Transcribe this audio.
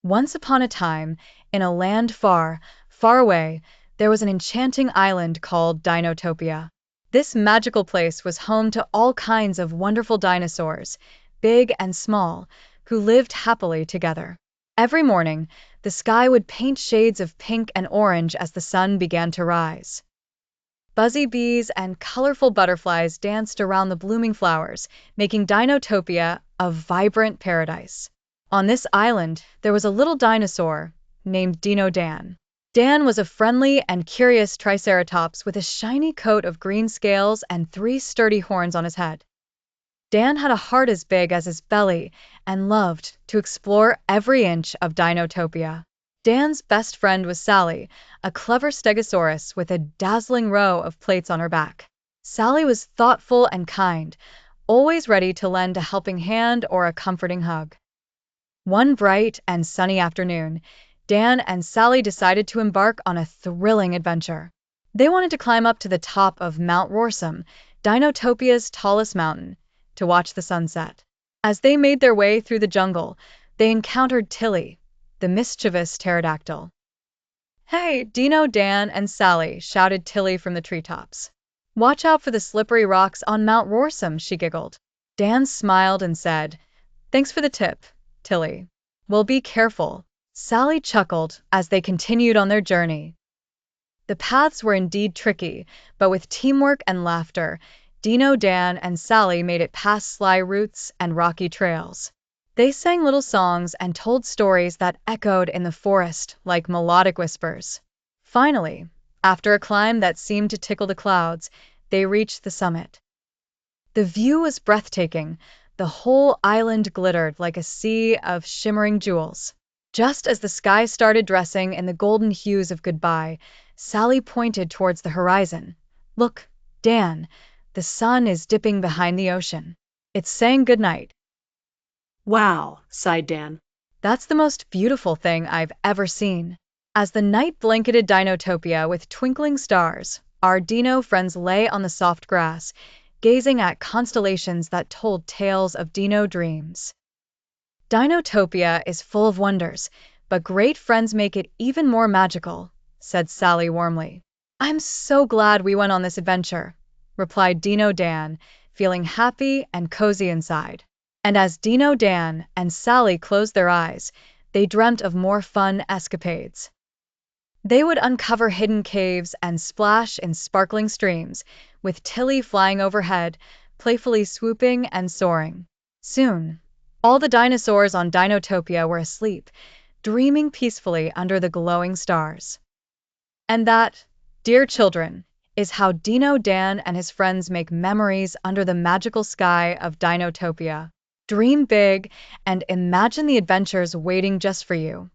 Once upon a time, in a land far, far away, there was an enchanting island called Dinotopia. This magical place was home to all kinds of wonderful dinosaurs, big and small, who lived happily together. Every morning, the sky would paint shades of pink and orange as the sun began to rise. Buzzy bees and colorful butterflies danced around the blooming flowers, making Dinotopia a vibrant paradise. On this island, there was a little dinosaur named Dino Dan. Dan was a friendly and curious triceratops with a shiny coat of green scales and three sturdy horns on his head. Dan had a heart as big as his belly and loved to explore every inch of Dinotopia. Dan's best friend was Sally, a clever stegosaurus with a dazzling row of plates on her back. Sally was thoughtful and kind, always ready to lend a helping hand or a comforting hug. One bright and sunny afternoon, Dan and Sally decided to embark on a thrilling adventure. They wanted to climb up to the top of Mount Rorsum, Dinotopia's tallest mountain, to watch the sunset. As they made their way through the jungle, they encountered Tilly, the mischievous pterodactyl. "Hey, Dino, Dan, and Sally," shouted Tilly from the treetops. "Watch out for the slippery rocks on Mount Rorsum," she giggled. Dan smiled and said, "Thanks for the tip, Tilly. Well, be careful." Sally chuckled as they continued on their journey. The paths were indeed tricky, but with teamwork and laughter, Dino, Dan, and Sally made it past sly roots and rocky trails. They sang little songs and told stories that echoed in the forest like melodic whispers. Finally, after a climb that seemed to tickle the clouds, they reached the summit. The view was breathtaking. The whole island glittered like a sea of shimmering jewels. Just as the sky started dressing in the golden hues of goodbye, Sally pointed towards the horizon. "Look, Dan, the sun is dipping behind the ocean. It's saying goodnight." Wow, sighed Dan. "That's the most beautiful thing I've ever seen." As the night blanketed Dinotopia with twinkling stars, our Dino friends lay on the soft grass, gazing at constellations that told tales of Dino dreams. "Dinotopia is full of wonders, but great friends make it even more magical," said Sally warmly. "I'm so glad we went on this adventure," replied Dino Dan, feeling happy and cozy inside. And as Dino Dan and Sally closed their eyes, they dreamt of more fun escapades. They would uncover hidden caves and splash in sparkling streams, with Tilly flying overhead, playfully swooping and soaring. Soon, all the dinosaurs on Dinotopia were asleep, dreaming peacefully under the glowing stars. And that, dear children, is how Dino Dan and his friends make memories under the magical sky of Dinotopia. Dream big and imagine the adventures waiting just for you.